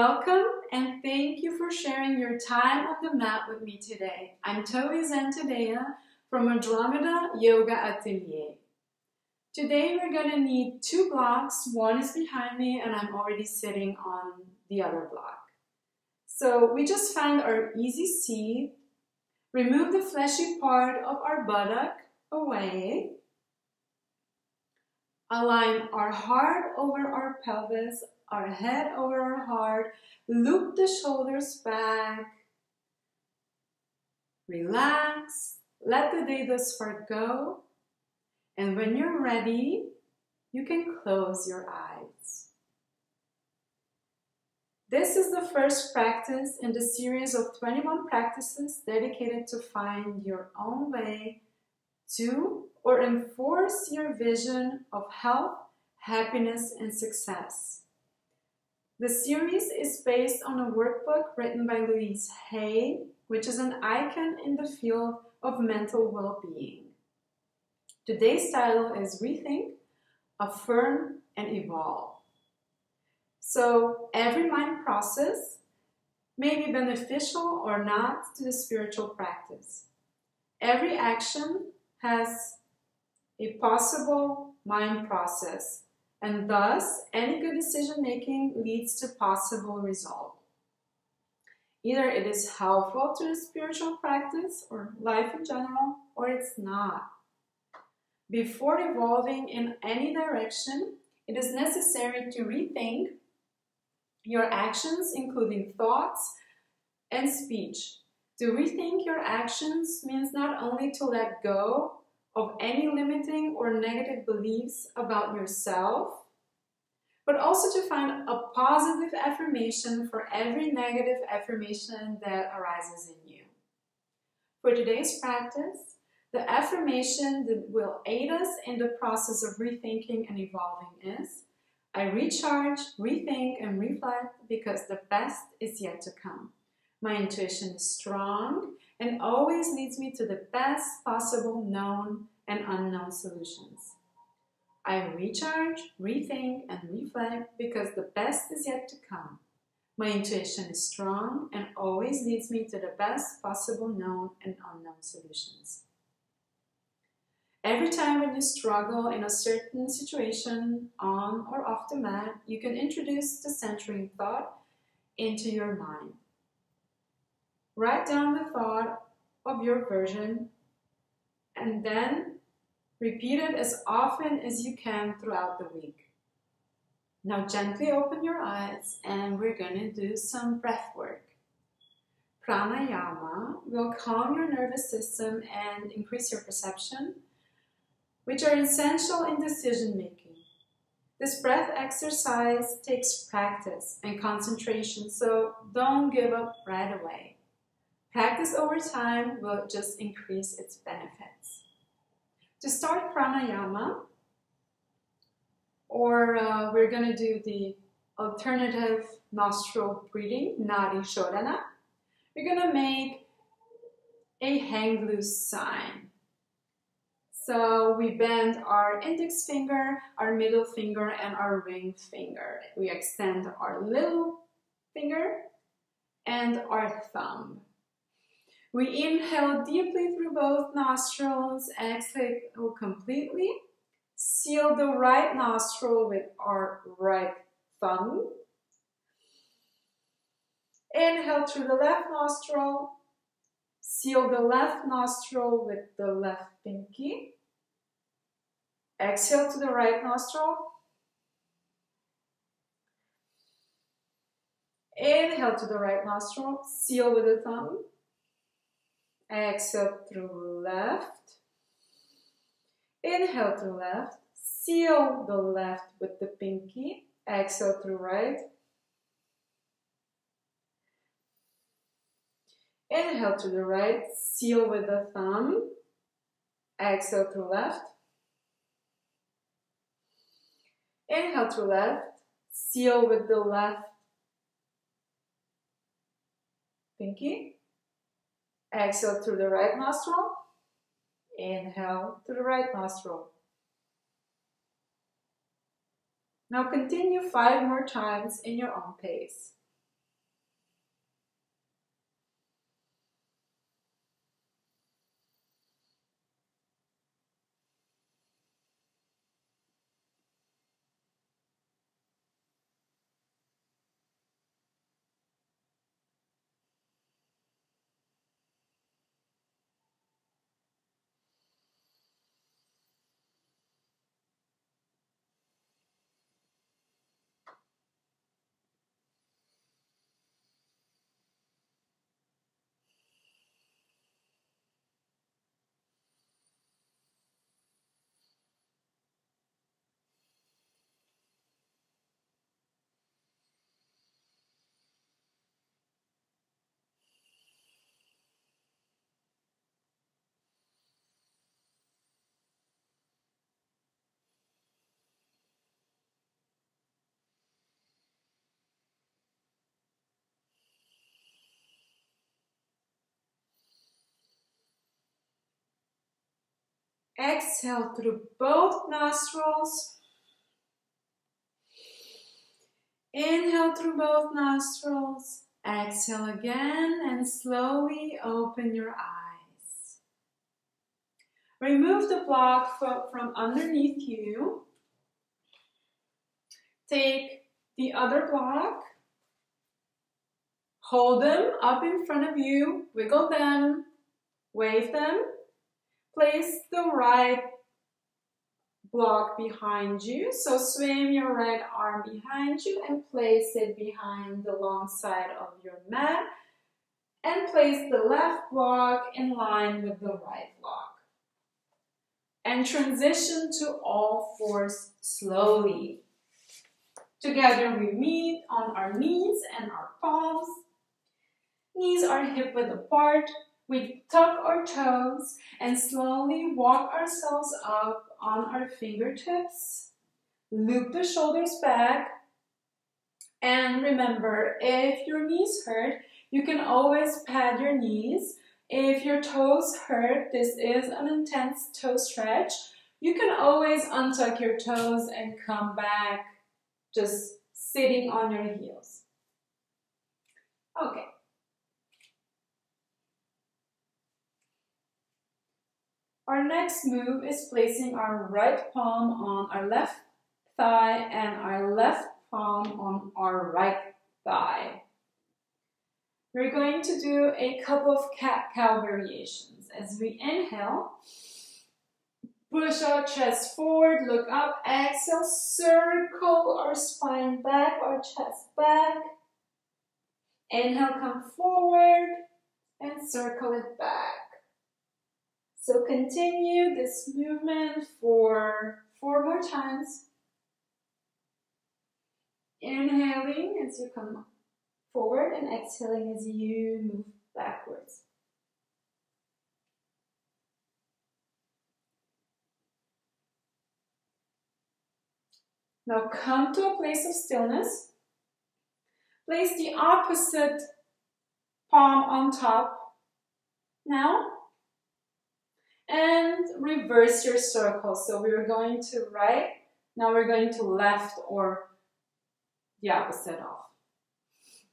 Welcome and thank you for sharing your time on the mat with me today. I'm Toby Zantadea from Andromeda Yoga Atelier. Today we're going to need 2 blocks. One is behind me and I'm already sitting on the other block. So we just find our easy seat, remove the fleshy part of our buttock away, align our heart over our pelvis, our head over our heart, loop the shoulders back, relax, let the day thus far go, and when you're ready, you can close your eyes. This is the first practice in the series of 21 practices dedicated to find your own way to or enforce your vision of health, happiness, and success. The series is based on a workbook written by Louise Hay, which is an icon in the field of mental well-being. Today's title is Rethink, Affirm, and Evolve. So every mind process may be beneficial or not to the spiritual practice. Every action has a possible mind process, and thus any good decision making leads to possible result. Either it is helpful to the spiritual practice or life in general, or it's not. Before evolving in any direction, it is necessary to rethink your actions, including thoughts and speech. To rethink your actions means not only to let go of any limiting or negative beliefs about yourself, but also to find a positive affirmation for every negative affirmation that arises in you. For today's practice, the affirmation that will aid us in the process of rethinking and evolving is, I recharge, rethink, and reflect because the best is yet to come. My intuition is strong and always leads me to the best possible known and unknown solutions. I recharge, rethink, and reflect because the best is yet to come. My intuition is strong and always leads me to the best possible known and unknown solutions. Every time when you struggle in a certain situation, on or off the mat, you can introduce the centering thought into your mind. Write down the thought of your version and then repeat it as often as you can throughout the week. Now gently open your eyes and we're going to do some breath work. Pranayama will calm your nervous system and increase your perception, which are essential in decision making. This breath exercise takes practice and concentration, so don't give up right away. Practice over time will just increase its benefits. To start pranayama, we're going to do the alternative nostril breathing, nadi shodhana. We're going to make a hang loose sign. So we bend our index finger, our middle finger, and our ring finger. We extend our little finger and our thumb. We inhale deeply through both nostrils, exhale completely. Seal the right nostril with our right thumb. Inhale through the left nostril. Seal the left nostril with the left pinky. Exhale to the right nostril. Inhale to the right nostril. Seal with the thumb. Exhale through left. Inhale through left. Seal the left with the pinky. Exhale through right. Inhale to the right. Seal with the thumb. Exhale through left. Inhale through left. Seal with the left pinky. Exhale through the right nostril. Inhale through the right nostril. Now continue 5 more times in your own pace. Exhale through both nostrils. Inhale through both nostrils. Exhale again and slowly open your eyes. Remove the block from underneath you. Take the other block. Hold them up in front of you. Wiggle them. Wave them. Place the right block behind you. So swing your right arm behind you and place it behind the long side of your mat. And place the left block in line with the right block. And transition to all fours slowly. Together we meet on our knees and our palms. Knees are hip-width apart. We tuck our toes and slowly walk ourselves up on our fingertips. Loop the shoulders back. And remember, if your knees hurt, you can always pad your knees. If your toes hurt, this is an intense toe stretch. You can always untuck your toes and come back just sitting on your heels. Okay. Our next move is placing our right palm on our left thigh and our left palm on our right thigh. We're going to do a couple of cat-cow variations. As we inhale, push our chest forward, look up, exhale, circle our spine back, our chest back. Inhale, come forward and circle it back. So continue this movement for 4 more times. Inhaling as you come forward and exhaling as you move backwards. Now come to a place of stillness. Place the opposite palm on top now. And reverse your circle. So we were going to right, now we're going to left or the opposite off.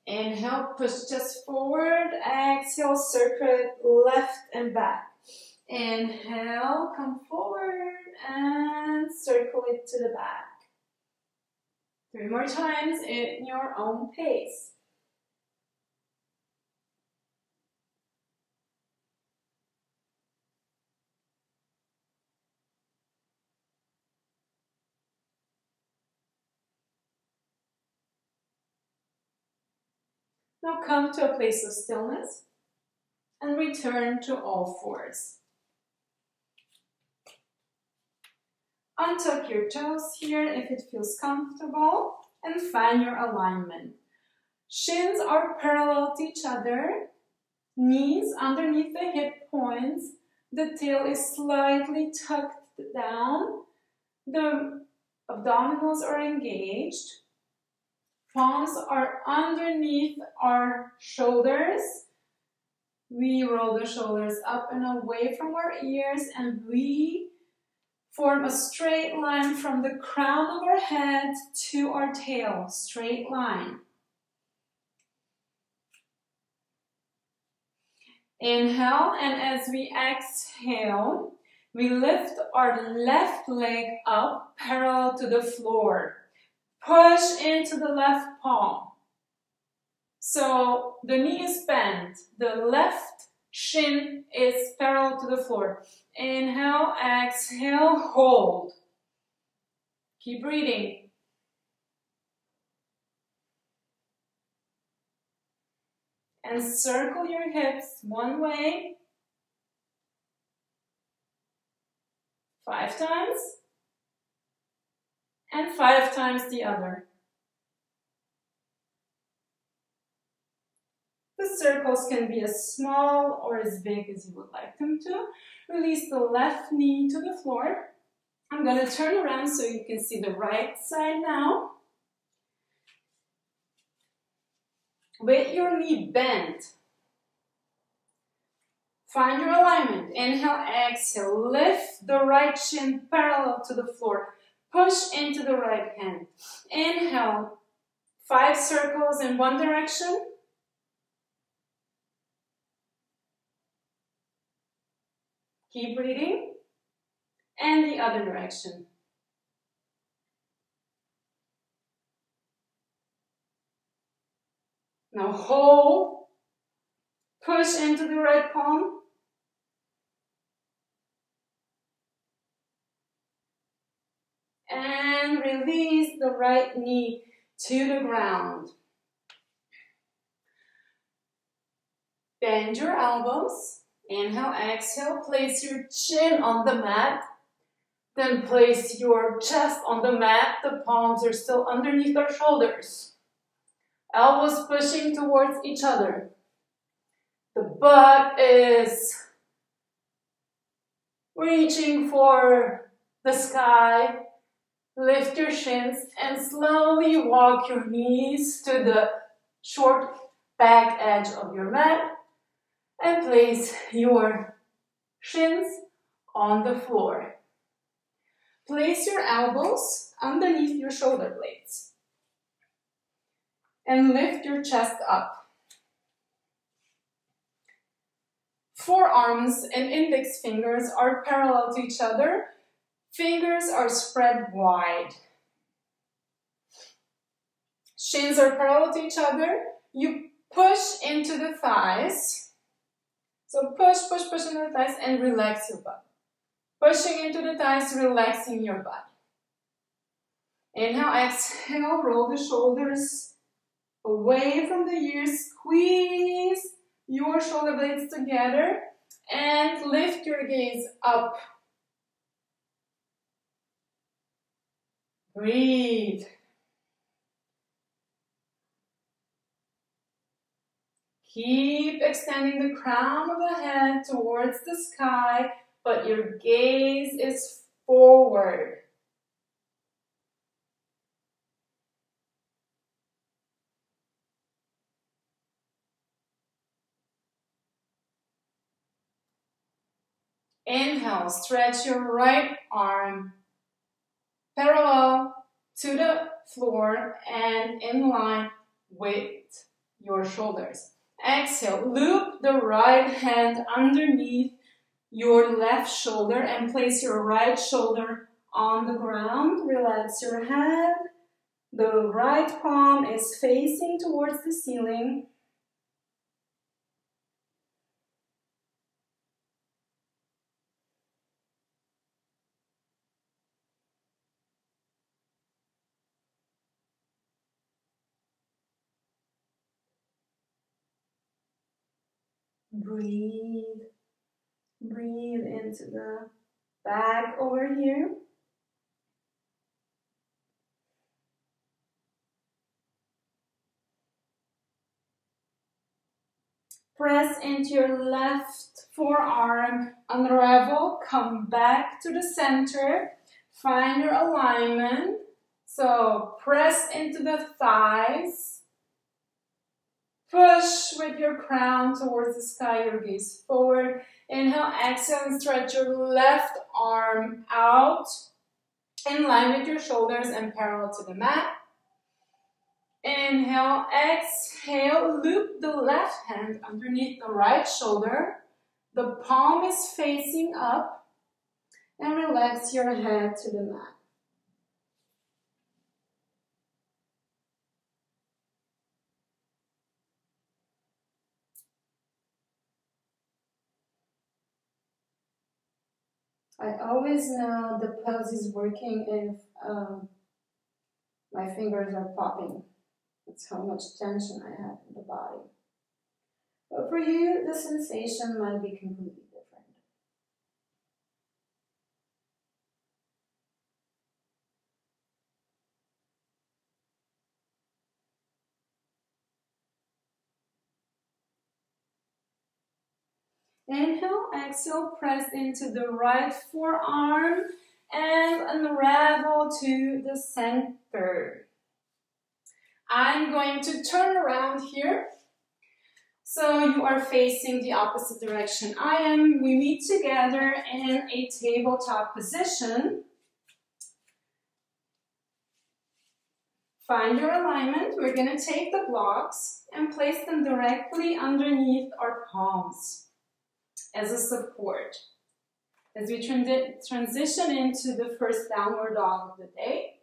Inhale, push chest forward, exhale, circle left and back. Inhale, come forward and circle it to the back. 3 more times in your own pace. Now come to a place of stillness and return to all fours. Untuck your toes here if it feels comfortable and find your alignment. Shins are parallel to each other, knees underneath the hip points, the tail is slightly tucked down, the abdominals are engaged. Palms are underneath our shoulders. We roll the shoulders up and away from our ears and we form a straight line from the crown of our head to our tail. Straight line. Inhale, and as we exhale, we lift our left leg up parallel to the floor. Push into the left palm. So the knee is bent. The left shin is parallel to the floor. Inhale, exhale, hold. Keep breathing. And circle your hips one way. 5 times. And 5 times the other. The circles can be as small or as big as you would like them to. Release the left knee to the floor. I'm going to turn around so you can see the right side now. With your knee bent, Find your alignment. Inhale, exhale. Lift the right shin parallel to the floor. Push into the right hand. Inhale, 5 circles in one direction. Keep breathing. And the other direction. Now hold. Push into the right palm. And release the right knee to the ground. Bend your elbows. Inhale, exhale. Place your chin on the mat. Then place your chest on the mat. The palms are still underneath our shoulders. Elbows pushing towards each other. The butt is reaching for the sky. Lift your shins and slowly walk your knees to the short back edge of your mat and place your shins on the floor. Place your elbows underneath your shoulder blades and lift your chest up. Forearms and index fingers are parallel to each other. Fingers are spread wide. Shins are parallel to each other. You push into the thighs. So push into the thighs and relax your butt. Pushing into the thighs, relaxing your butt. Inhale, exhale, roll the shoulders away from the ears. Squeeze your shoulder blades together and lift your gaze up. Breathe. Keep extending the crown of the head towards the sky, but your gaze is forward. Inhale, stretch your right arm parallel to the floor and in line with your shoulders. Exhale, loop the right hand underneath your left shoulder and place your right shoulder on the ground. Relax your head. The right palm is facing towards the ceiling. Breathe. Breathe into the back over here. Press into your left forearm, unravel, come back to the center, find your alignment. So press into the thighs, push with your crown towards the sky, your gaze forward. Inhale, exhale, and stretch your left arm out in line with your shoulders and parallel to the mat. Inhale, exhale, loop the left hand underneath the right shoulder. The palm is facing up and relax your head to the mat. I always know the pose is working if my fingers are popping. That's how much tension I have in the body. But for you, the sensation might be completely different. Inhale, exhale, press into the right forearm and unravel to the center. I'm going to turn around here. So you are facing the opposite direction I am. We meet together in a tabletop position. Find your alignment. We're going to take the blocks and place them directly underneath our palms as a support. As we transition into the first downward dog of the day,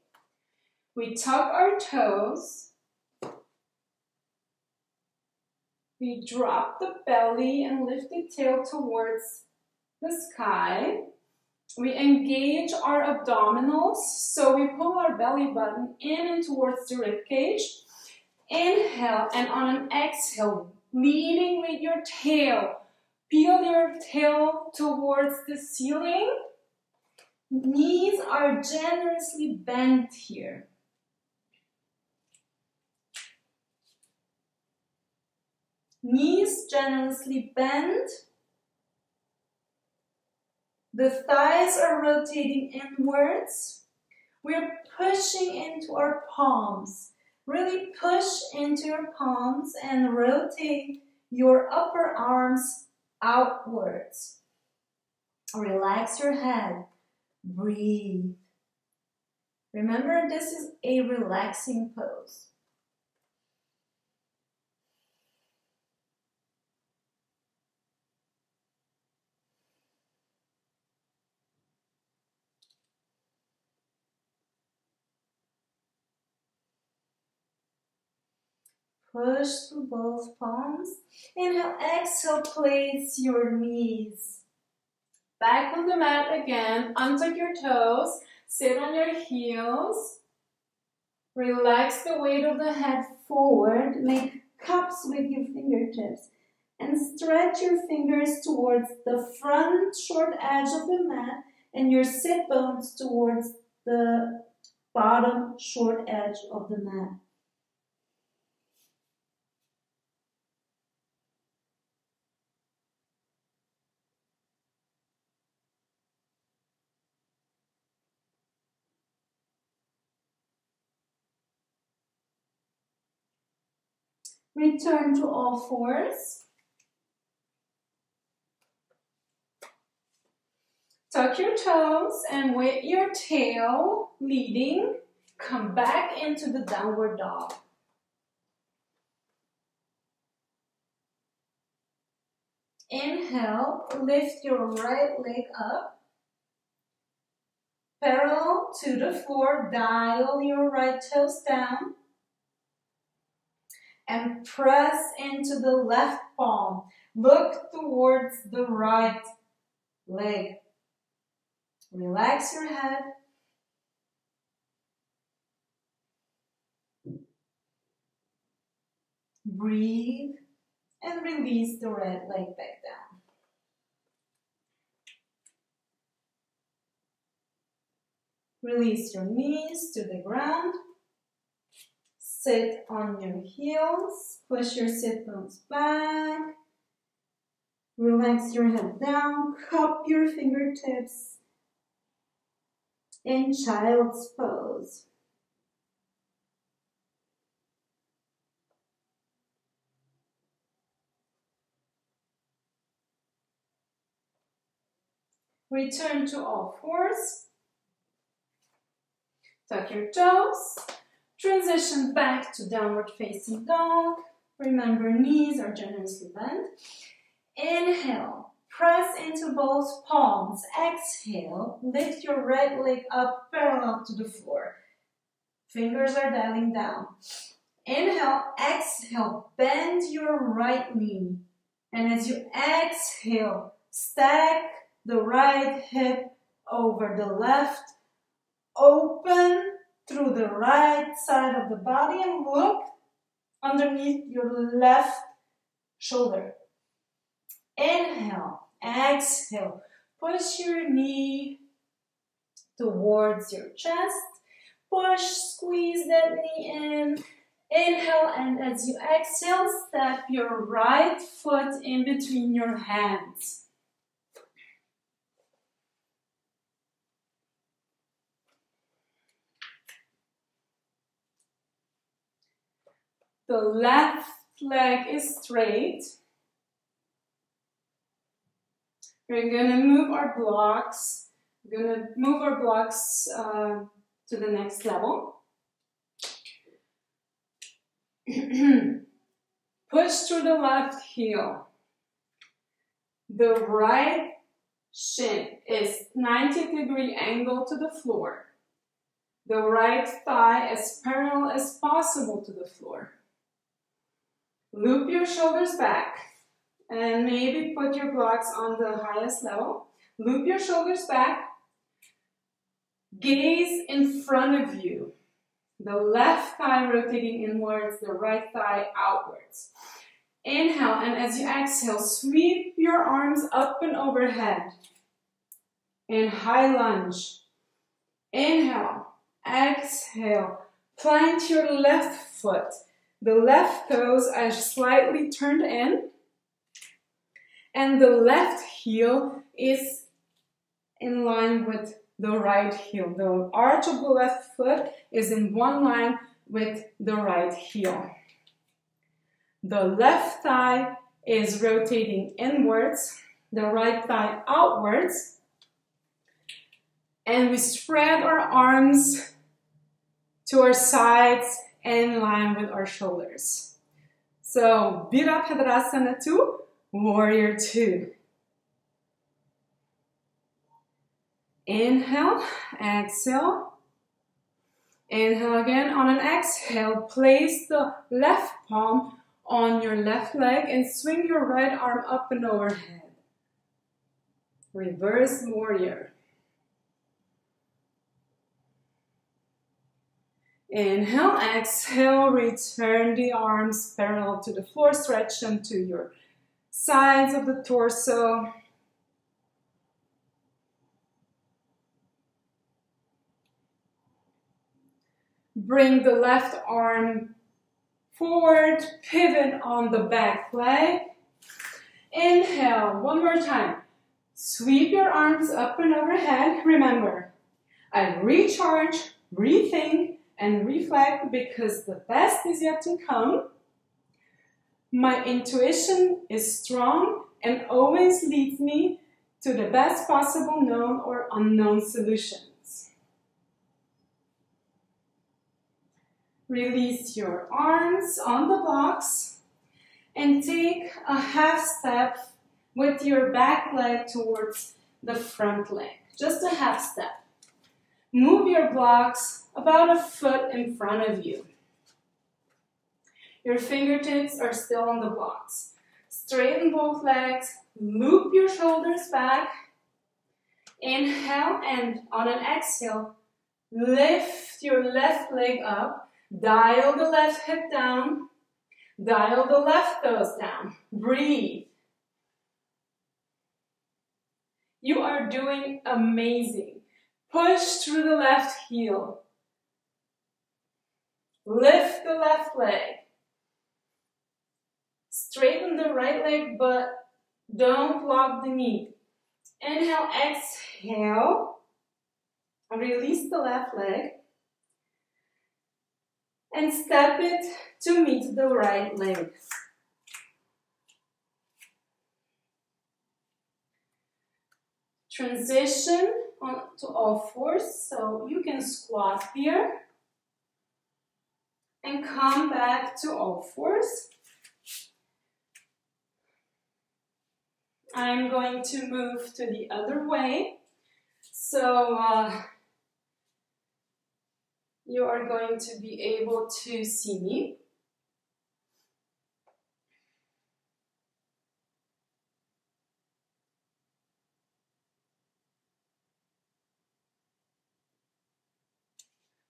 we tuck our toes. We drop the belly and lift the tail towards the sky. We engage our abdominals, so we pull our belly button in and towards the rib cage. Inhale, and on an exhale, leading with your tail, peel your tail towards the ceiling. Knees are generously bent here. Knees generously bent. The thighs are rotating inwards. We're pushing into our palms. Really push into your palms and rotate your upper arms outwards. Relax your head. Breathe. Remember, this is a relaxing pose. Push through both palms. Inhale, exhale, place your knees back on the mat again. Untuck your toes. Sit on your heels. Relax the weight of the head forward. Make cups with your fingertips. And stretch your fingers towards the front short edge of the mat and your sit bones towards the bottom short edge of the mat. Return to all fours. Tuck your toes and with your tail leading, come back into the downward dog. Inhale, lift your right leg up. Parallel to the floor, dial your right toes down. And press into the left palm. Look towards the right leg. Relax your head. Breathe and release the right leg back down. Release your knees to the ground. Sit on your heels, push your sit bones back, relax your head down, cup your fingertips in child's pose. Return to all fours, tuck your toes. Transition back to downward facing dog. Remember, knees are generously bent. Inhale, press into both palms. Exhale, lift your right leg up parallel to the floor. Fingers are dialing down. Inhale, exhale, bend your right knee. And as you exhale, stack the right hip over the left. Open through the right side of the body and look underneath your left shoulder. Inhale, exhale, push your knee towards your chest. Push, squeeze that knee in. Inhale, and as you exhale, step your right foot in between your hands. The left leg is straight. We're gonna move our blocks. We're gonna move our blocks to the next level. Push through the left heel. The right shin is 90-degree angle to the floor. The right thigh as parallel as possible to the floor. Loop your shoulders back and maybe put your blocks on the highest level. Loop your shoulders back. Gaze in front of you. The left thigh rotating inwards, the right thigh outwards. Inhale, and as you exhale, sweep your arms up and overhead. In high lunge. Inhale, exhale, plant your left foot. The left toes are slightly turned in, and the left heel is in line with the right heel. The arch of the left foot is in one line with the right heel. The left thigh is rotating inwards, the right thigh outwards, and we spread our arms to our sides in line with our shoulders. So, Virabhadrasana 2, Warrior 2. Inhale, exhale. Inhale again. On an exhale, place the left palm on your left leg and swing your right arm up and overhead. Reverse warrior. Inhale, exhale, return the arms parallel to the floor, stretch them to your sides of the torso. Bring the left arm forward, pivot on the back leg. Inhale, one more time. Sweep your arms up and overhead. Remember, I recharge, rethink, and reflect because the best is yet to come. My intuition is strong and always leads me to the best possible known or unknown solutions. Release your arms on the blocks and take a half step with your back leg towards the front leg. Just a half step. Move your blocks about a foot in front of you. Your fingertips are still on the blocks. Straighten both legs. Loop your shoulders back. Inhale, and on an exhale, lift your left leg up. Dial the left hip down. Dial the left toes down. Breathe. You are doing amazing. Push through the left heel. Lift the left leg. Straighten the right leg, but don't lock the knee. Inhale, exhale. Release the left leg. And step it to meet the right leg. Transition to all fours, so you can squat here and come back to all fours. I'm going to move to the other way, so you are going to be able to see me.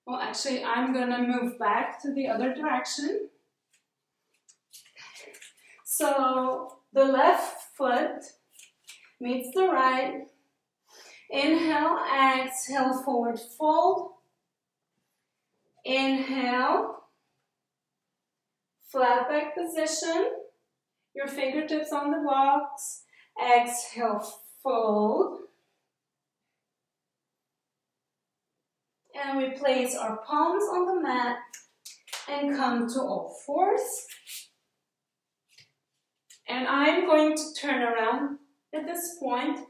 Well, actually, I'm gonna move back to the other direction. So the left foot meets the right. Inhale, exhale, forward fold. Inhale, flat back position. Your fingertips on the blocks. Exhale, fold. And we place our palms on the mat and come to all fours. And I'm going to turn around at this point.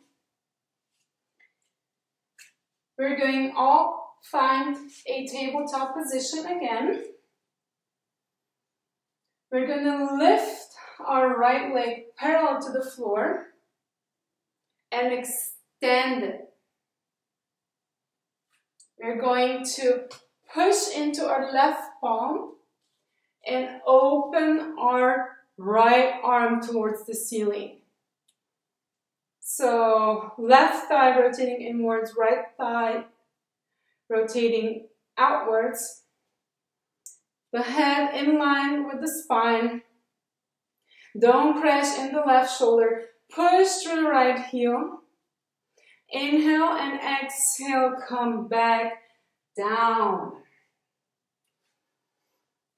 We're going all find a tabletop position again. We're going to lift our right leg parallel to the floor and extend it. We're going to push into our left palm and open our right arm towards the ceiling. So left thigh rotating inwards, right thigh rotating outwards. The head in line with the spine. Don't crash in the left shoulder. Push through the right heel. Inhale and exhale, come back down.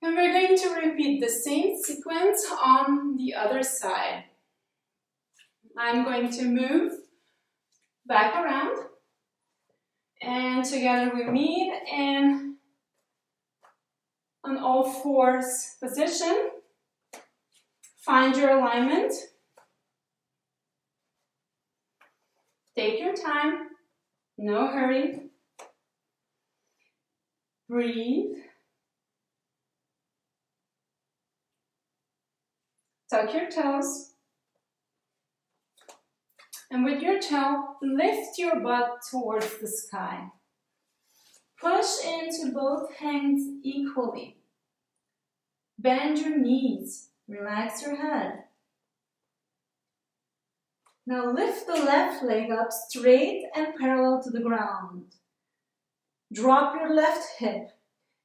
And we're going to repeat the same sequence on the other side. I'm going to move back around. And together we meet in an all fours position. Find your alignment. Take your time, no hurry. Breathe. Tuck your toes. And with your toe, lift your butt towards the sky. Push into both hands equally. Bend your knees. Relax your head. Now lift the left leg up straight and parallel to the ground. Drop your left hip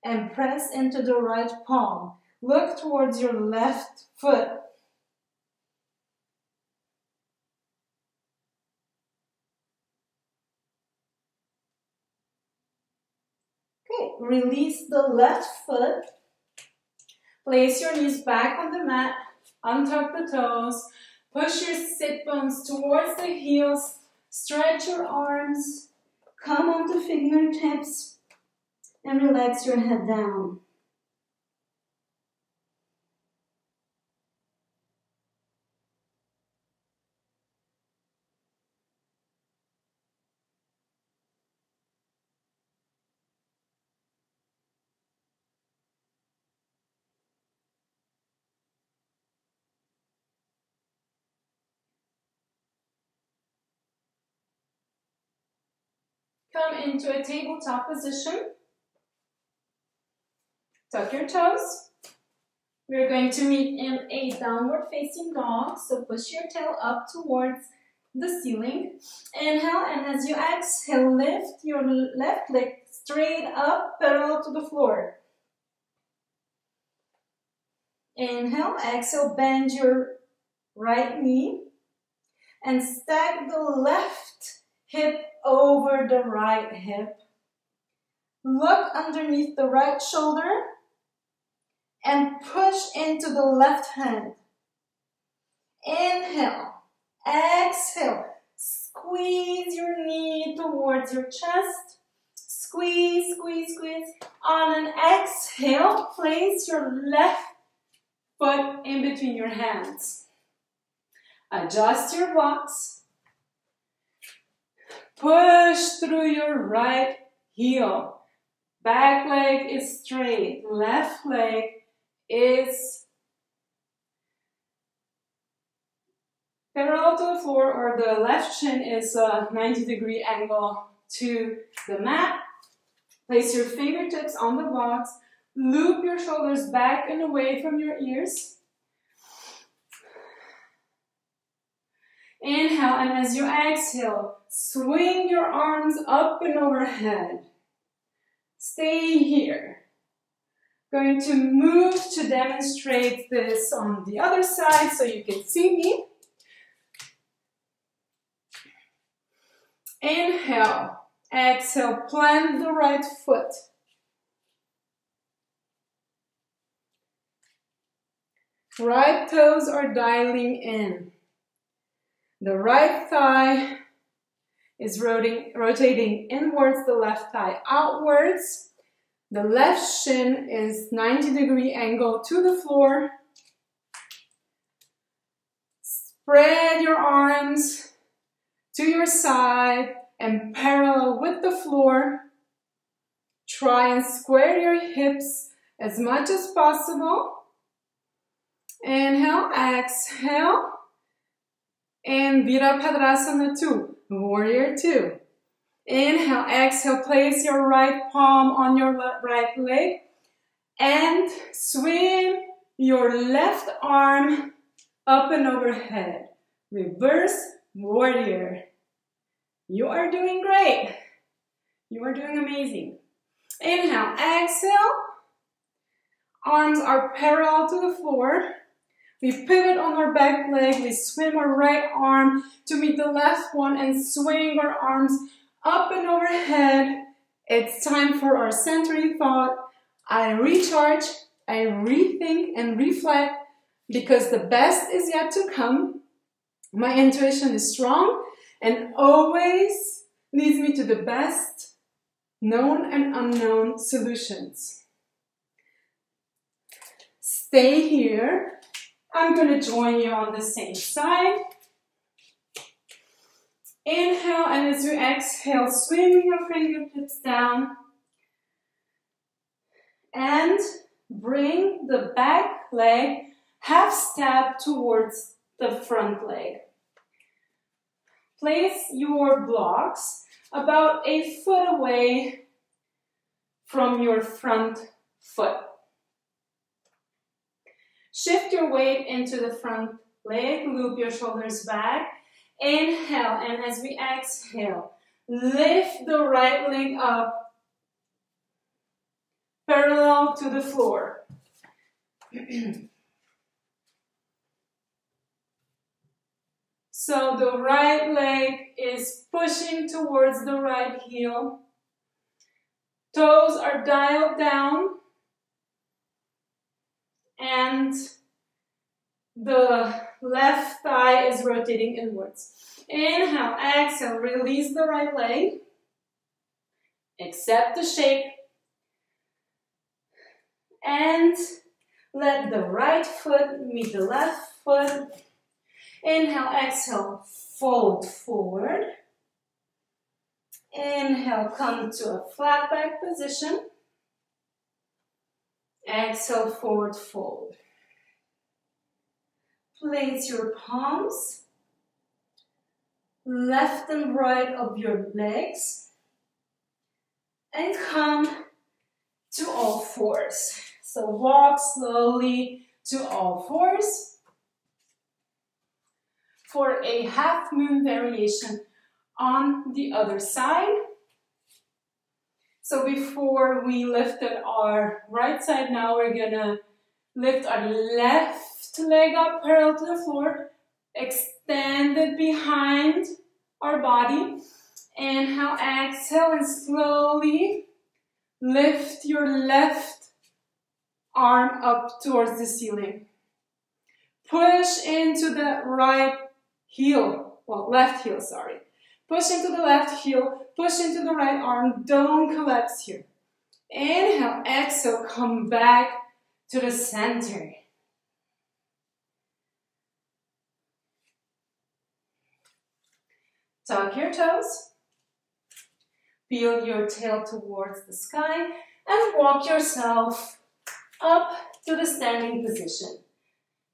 and press into the right palm. Look towards your left foot. Okay, release the left foot. Place your knees back on the mat. Untuck the toes. Push your sit bones towards the heels. Stretch your arms. Come onto fingertips. And relax your head down. Come into a tabletop position. Tuck your toes. We're going to meet in a downward facing dog. So push your tail up towards the ceiling. Inhale, and as you exhale, lift your left leg straight up, parallel to the floor. Inhale, exhale, bend your right knee and stack the left hip over the right hip. Look underneath the right shoulder and push into the left hand. Inhale, exhale, squeeze your knee towards your chest. Squeeze, squeeze, squeeze. On an exhale, place your left foot in between your hands. Adjust your blocks. Push through your right heel. Back leg is straight. Left leg is parallel to the floor, or the left shin is a 90-degree angle to the mat. Place your fingertips on the blocks. Loop your shoulders back and away from your ears. Inhale, and as you exhale, swing your arms up and overhead. Stay here. Going to move to demonstrate this on the other side so you can see me. Inhale, exhale, plant the right foot. Right toes are dialing in. The right thigh is rotating inwards, the left thigh outwards. The left shin is 90-degree angle to the floor. Spread your arms to your side and parallel with the floor. Try and square your hips as much as possible. Inhale, exhale. And Virabhadrasana 2, Warrior 2. Inhale, exhale, place your right palm on your right leg and swing your left arm up and overhead. Reverse warrior. You are doing great. You are doing amazing. Inhale, exhale. Arms are parallel to the floor. We pivot on our back leg. We swing our right arm to meet the left one and swing our arms up and overhead. It's time for our centering thought. I recharge, I rethink and reflect because the best is yet to come. My intuition is strong and always leads me to the best known and unknown solutions. Stay here. I'm going to join you on the same side. Inhale, and as you exhale, swing your fingertips down. And bring the back leg half step towards the front leg. Place your blocks about a foot away from your front foot. Shift your weight into the front leg, loop your shoulders back. Inhale, and as we exhale, lift the right leg up, parallel to the floor. So the right leg is pushing towards the right heel. Toes are dialed down. And the left thigh is rotating inwards. Inhale, exhale, release the right leg. Accept the shape. And let the right foot meet the left foot. Inhale, exhale, fold forward. Inhale, come to a flat back position. Exhale, forward fold. Place your palms left and right of your legs and come to all fours. So walk slowly to all fours for a half moon variation on the other side. So before we lifted our right side, now we're gonna lift our left leg up parallel to the floor, extend it behind our body. Inhale, exhale, and slowly lift your left arm up towards the ceiling. Push into the right heel, well, left heel, sorry. Push into the left heel, push into the right arm, don't collapse here. Inhale, exhale, come back to the center. Tuck your toes, peel your tail towards the sky, and walk yourself up to the standing position.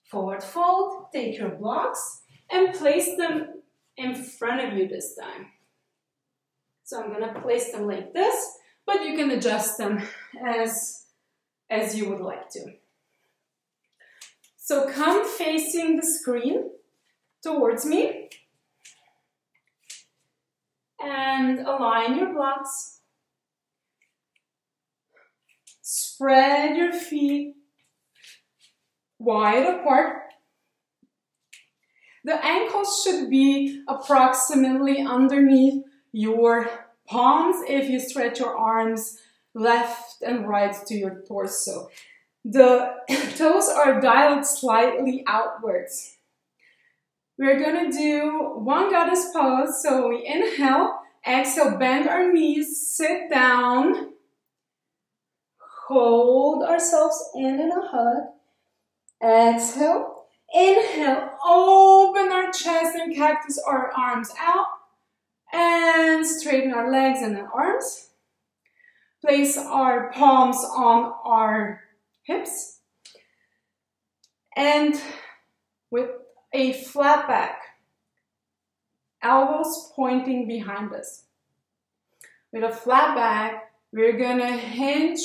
Forward fold, take your blocks, and place them in front of you this time. So I'm gonna place them like this, but you can adjust them as you would like to. So come facing the screen towards me and align your blocks. Spread your feet wide apart. The ankles should be approximately underneath your palms if you stretch your arms left and right to your torso. The toes are dialed slightly outwards. We're going to do one goddess pose. So we inhale, exhale, bend our knees, sit down, hold ourselves in a hug. Exhale, inhale, open our cactus our arms out and straighten our legs and arms. Place our palms on our hips and with a flat back, elbows pointing behind us. With a flat back, we're gonna hinge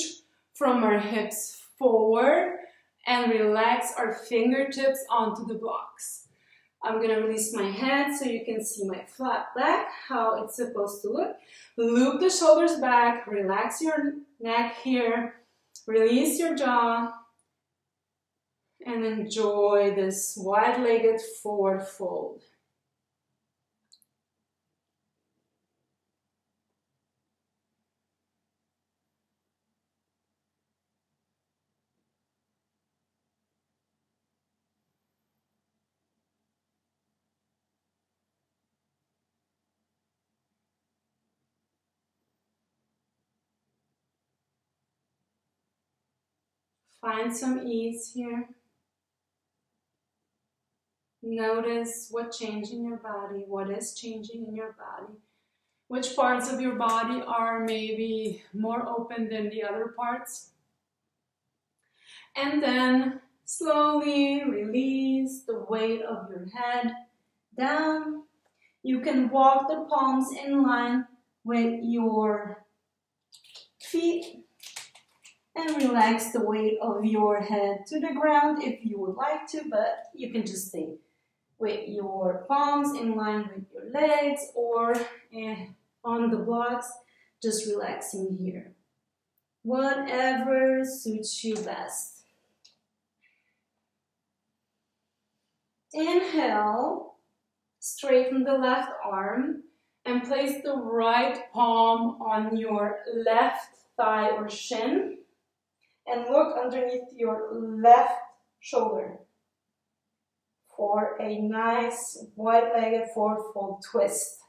from our hips forward and relax our fingertips onto the blocks. I'm gonna release my head so you can see my flat back, how it's supposed to look. Loop the shoulders back, relax your neck here, release your jaw, and enjoy this wide-legged forward fold. Find some ease here. Notice what changed in your body, what is changing in your body, which parts of your body are maybe more open than the other parts. And then slowly release the weight of your head down. You can walk the palms in line with your feet and relax the weight of your head to the ground if you would like to, but you can just stay with your palms in line with your legs or on the blocks, just relaxing here. Whatever suits you best. Inhale, straighten the left arm and place the right palm on your left thigh or shin and look underneath your left shoulder for a nice wide-legged forward fold twist.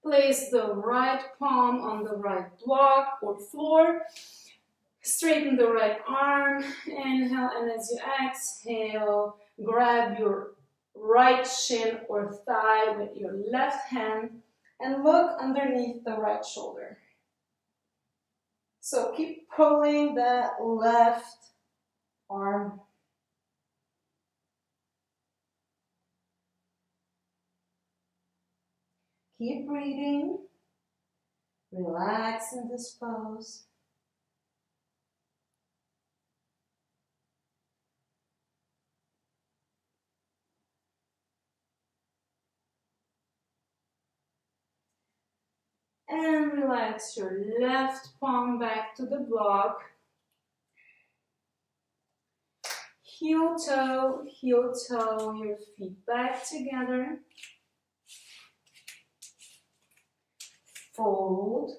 Place the right palm on the right block or floor. Straighten the right arm. Inhale, and as you exhale, grab your right shin or thigh with your left hand and look underneath the right shoulder. So keep pulling that left arm. Keep breathing. Relax in this pose. And relax your left palm back to the block. Heel toe, your feet back together. Fold,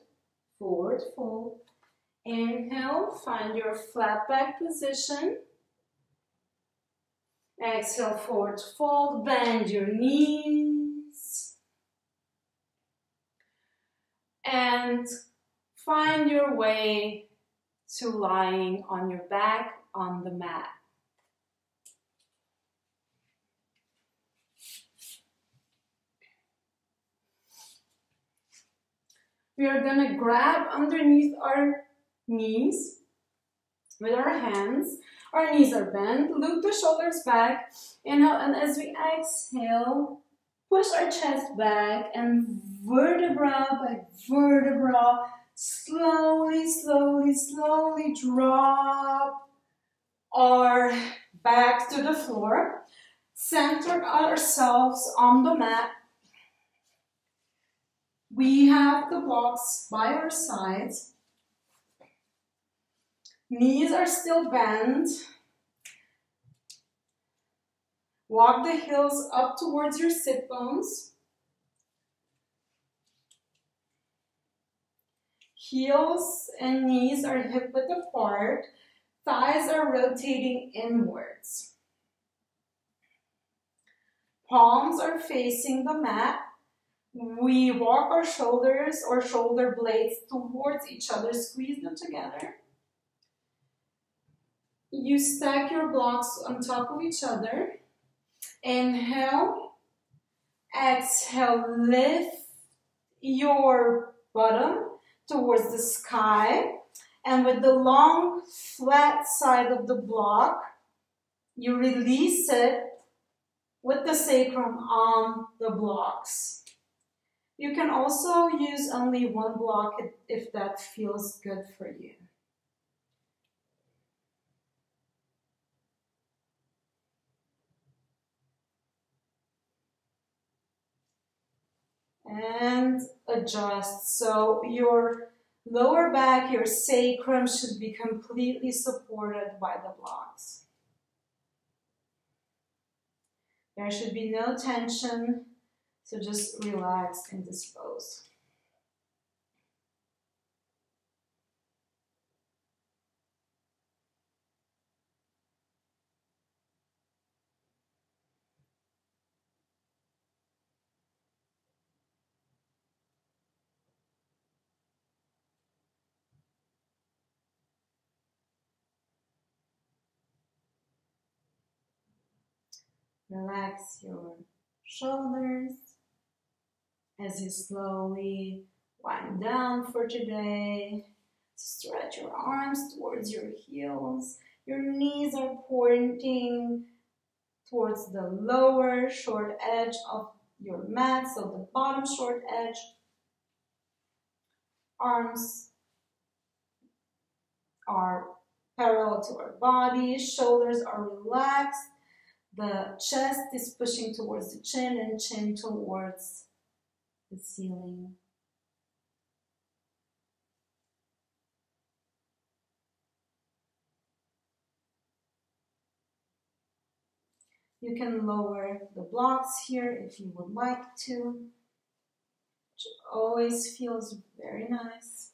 forward fold. Inhale, find your flat back position. Exhale, forward fold, bend your knees. And find your way to lying on your back on the mat. We are going to grab underneath our knees with our hands. Our knees are bent. Loop the shoulders back. Inhale, and as we exhale, push our chest back and vertebra by vertebra, slowly, slowly, slowly drop our back to the floor. Center ourselves on the mat. We have the blocks by our sides. Knees are still bent. Walk the heels up towards your sit bones. Heels and knees are hip width apart. Thighs are rotating inwards. Palms are facing the mat. We walk our shoulders or shoulder blades towards each other, squeeze them together. You stack your blocks on top of each other. Inhale, exhale, lift your bottom towards the sky. And with the long, flat side of the block, you release it with the sacrum on the blocks. You can also use only one block if that feels good for you. And adjust. So your lower back, your sacrum should be completely supported by the blocks. There should be no tension, so just relax in this pose. Relax your shoulders as you slowly wind down for today. Stretch your arms towards your heels. Your knees are pointing towards the lower short edge of your mat, so the bottom short edge. Arms are parallel to our body. Shoulders are relaxed. The chest is pushing towards the chin and chin towards the ceiling. You can lower the blocks here if you would like to, which always feels very nice.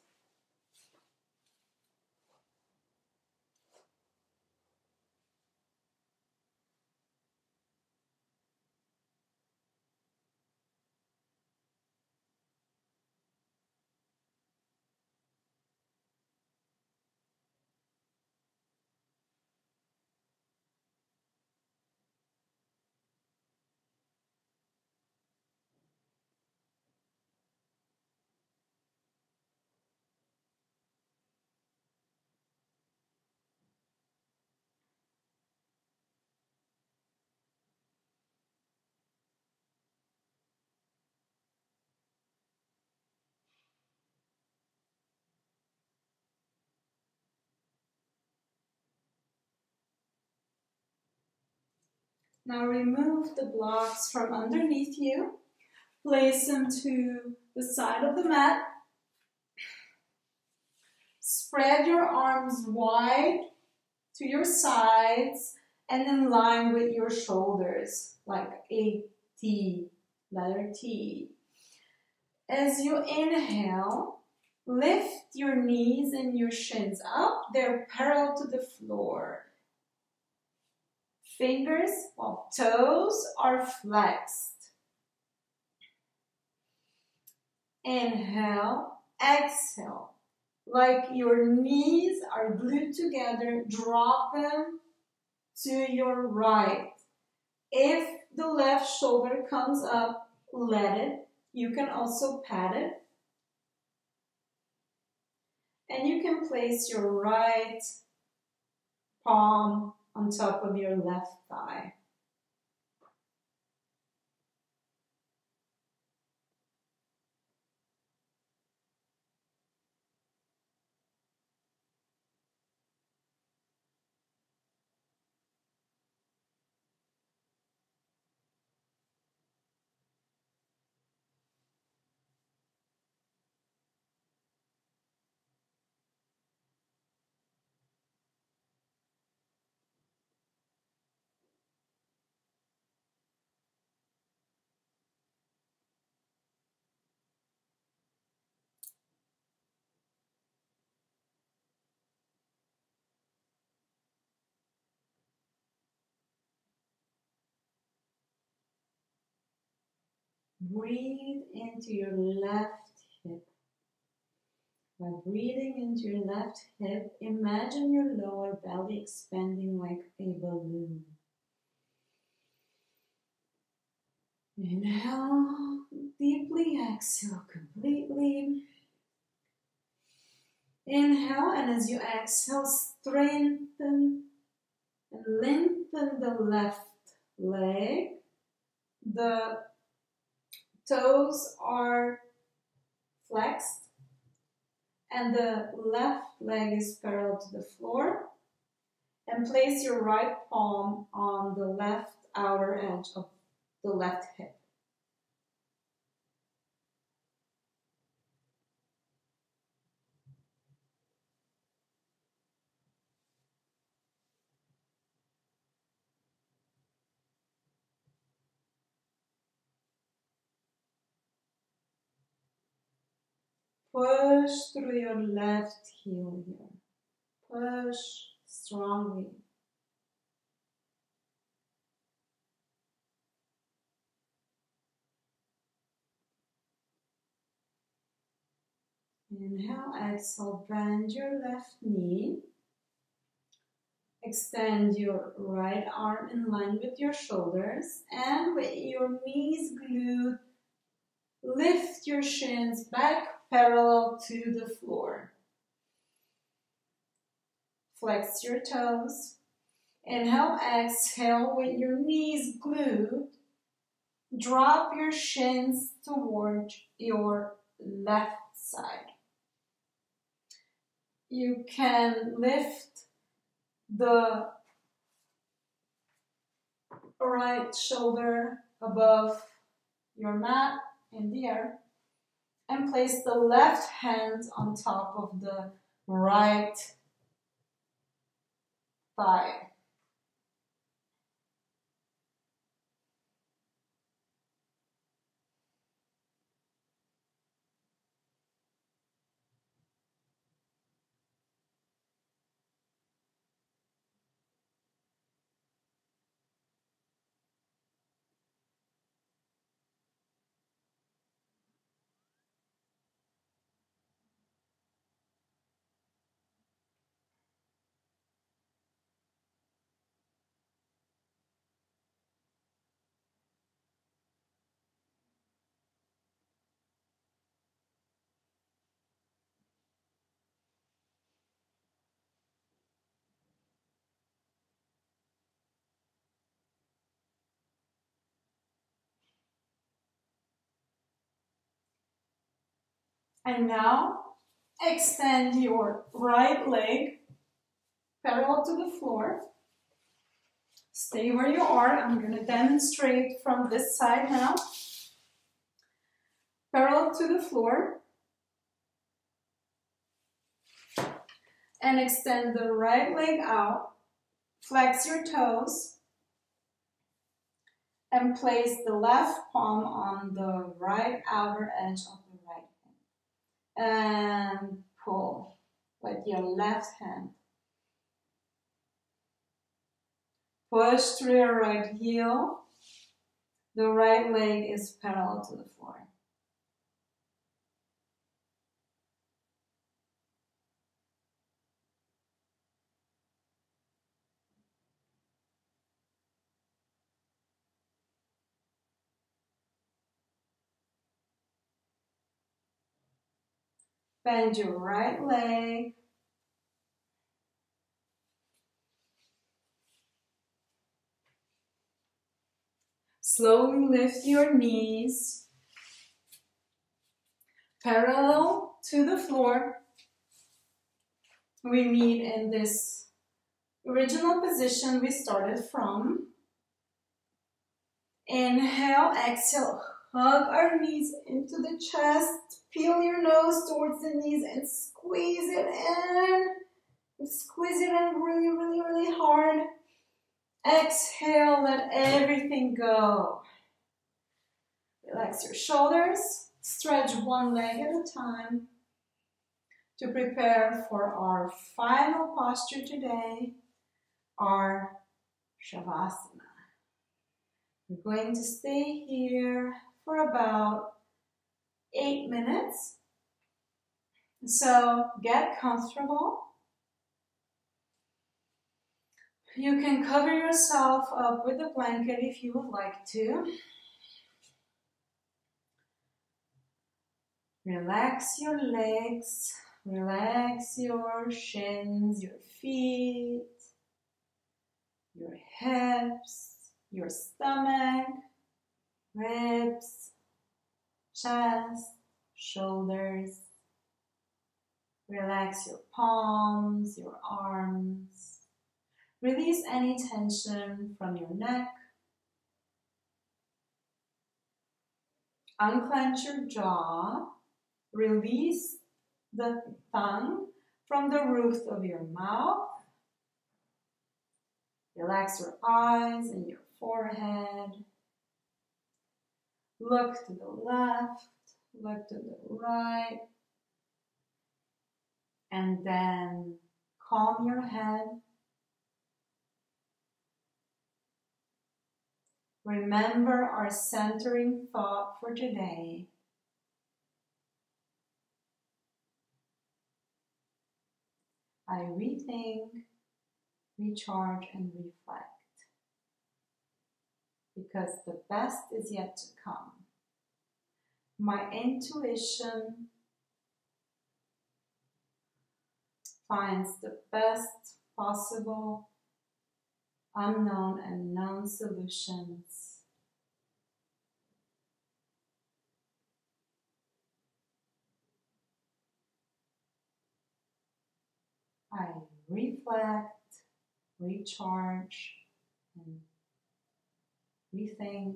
Now remove the blocks from underneath you. Place them to the side of the mat. Spread your arms wide to your sides and in line with your shoulders, like a T, letter T. As you inhale, lift your knees and your shins up. They're parallel to the floor. Fingers, well, toes are flexed. Inhale, exhale. Like your knees are glued together, drop them to your right. If the left shoulder comes up, let it. You can also pat it. And you can place your right palm on top of your left thigh. breathe into your left hip. By breathing into your left hip, imagine your lower belly expanding like a balloon. Inhale deeply, exhale completely. Inhale, and as you exhale, strengthen and lengthen the left leg. The toes are flexed and the left leg is parallel to the floor. And place your right palm on the left outer edge of the left hip. Push through your left heel here. Push strongly. Inhale, exhale, bend your left knee. Extend your right arm in line with your shoulders, and with your knees glued, lift your shins back parallel to the floor. Flex your toes. Inhale, exhale, with your knees glued, drop your shins toward your left side. You can lift the right shoulder above your mat in the air and place the left hand on top of the right thigh. And now extend your right leg parallel to the floor. Stay where you are. I'm going to demonstrate from this side now. Parallel to the floor. And extend the right leg out. Flex your toes. And place the left palm on the right outer edge of the right hand. And pull with your left hand. Push through your right heel. The right leg is parallel to the floor. Bend your right leg. Slowly lift your knees parallel to the floor. We meet in this original position we started from. Inhale, exhale, hug our knees into the chest. Peel your nose towards the knees and squeeze it in. Squeeze it in really, really, really hard. Exhale, let everything go. Relax your shoulders. Stretch one leg at a time to prepare for our final posture today, our Shavasana. We're going to stay here for about 8 minutes. So get comfortable. You can cover yourself up with a blanket if you would like to. Relax your legs, relax your shins, your feet, your hips, your stomach, ribs, chest, shoulders. Relax your palms, your arms. Release any tension from your neck. Unclench your jaw. Release the tongue from the roof of your mouth. Relax your eyes and your forehead. Look to the left, look to the right. And then calm your head. Remember our centering thought for today. I rethink, recharge, and reflect. Because the best is yet to come. My intuition finds the best possible unknown and known solutions. I reflect, recharge, and rethink.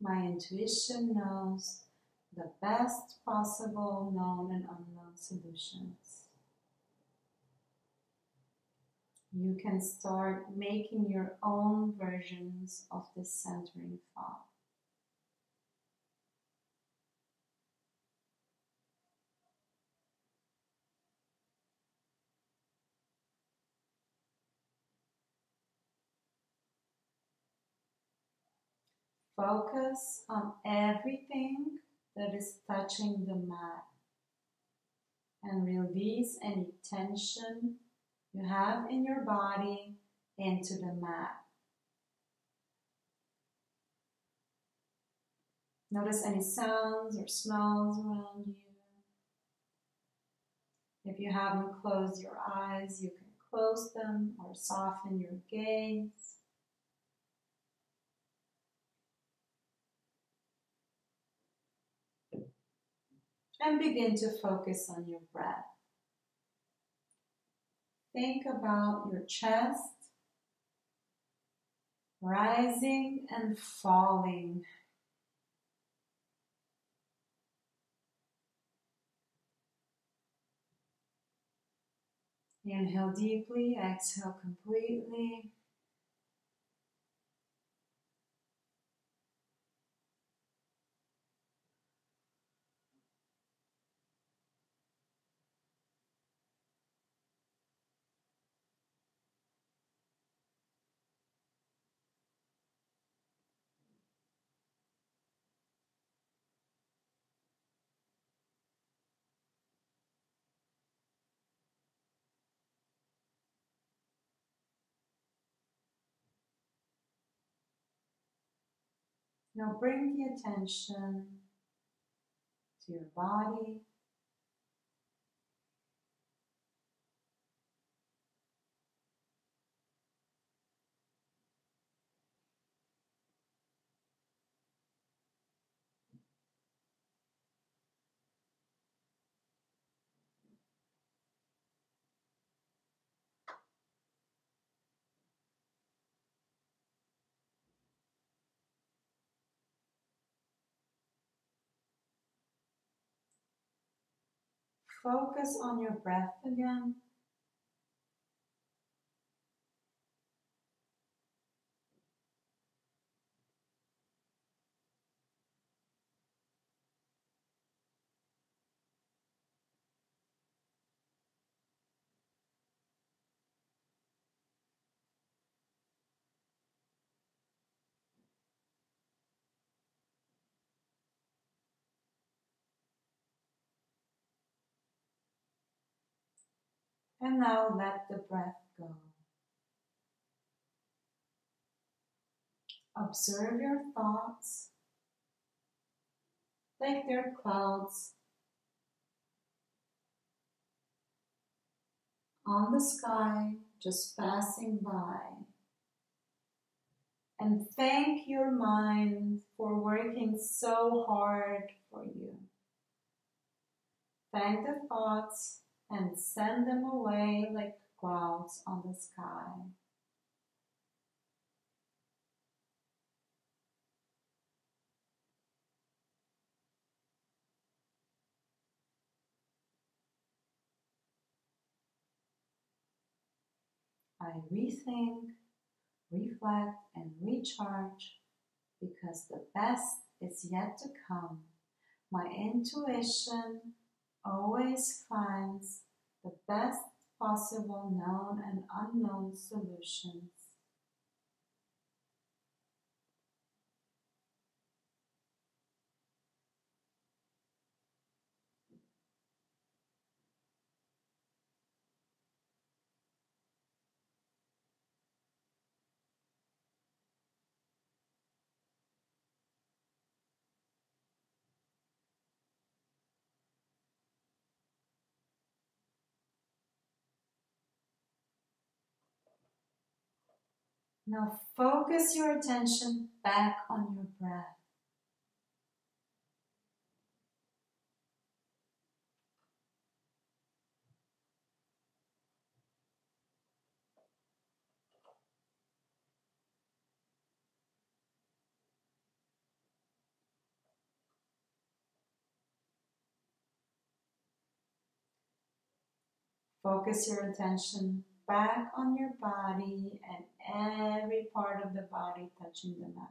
My intuition knows the best possible known and unknown solutions. You can start making your own versions of this centering thought. Focus on everything that is touching the mat and release any tension you have in your body into the mat. Notice any sounds or smells around you. If you haven't closed your eyes, you can close them or soften your gaze. And begin to focus on your breath. Think about your chest rising and falling. Inhale deeply, exhale completely. Now bring the attention to your body. Focus on your breath again. And now let the breath go. Observe your thoughts like they're clouds on the sky, just passing by. And thank your mind for working so hard for you. Thank the thoughts and send them away like clouds on the sky. I rethink, reflect, and recharge because the best is yet to come. My intuition always finds the best possible known and unknown solutions. Now focus your attention back on your breath. Focus your attention back on your body and every part of the body touching the mat.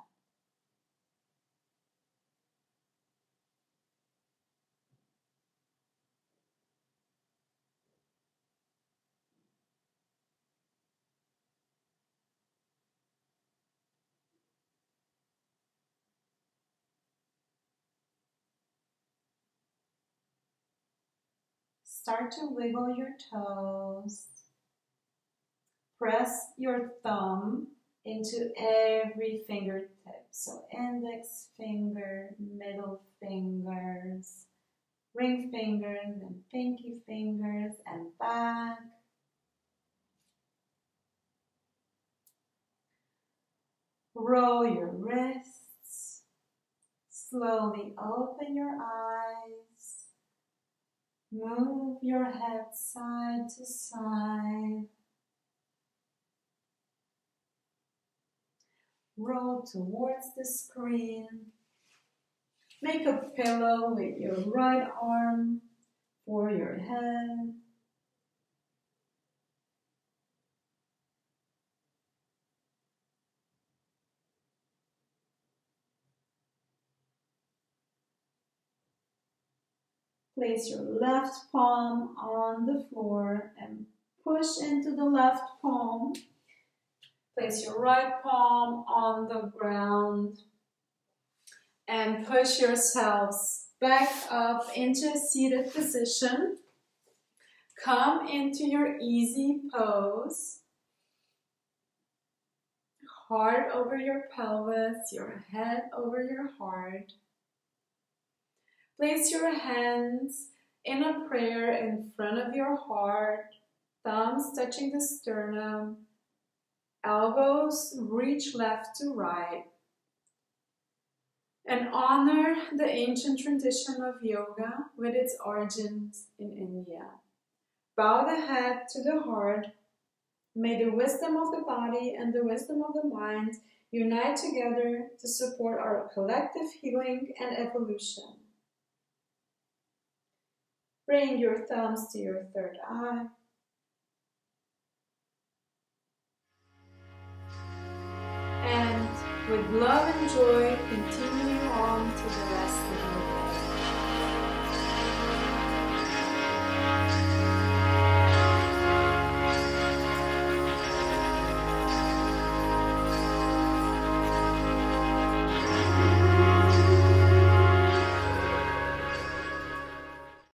Start to wiggle your toes. Press your thumb into every fingertip. So index finger, middle fingers, ring fingers, and pinky fingers, and back. Roll your wrists. Slowly open your eyes. Move your head side to side. Roll towards the screen. Make a pillow with your right arm for your head. Place your left palm on the floor and push into the left palm. Place your right palm on the ground and push yourselves back up into a seated position. Come into your easy pose. Heart over your pelvis, your head over your heart. Place your hands in a prayer in front of your heart, thumbs touching the sternum, elbows reach left to right, and honor the ancient tradition of yoga with its origins in India. Bow the head to the heart. May the wisdom of the body and the wisdom of the mind unite together to support our collective healing and evolution. Bring your thumbs to your third eye. And with love and joy, continue on to the rest of your day.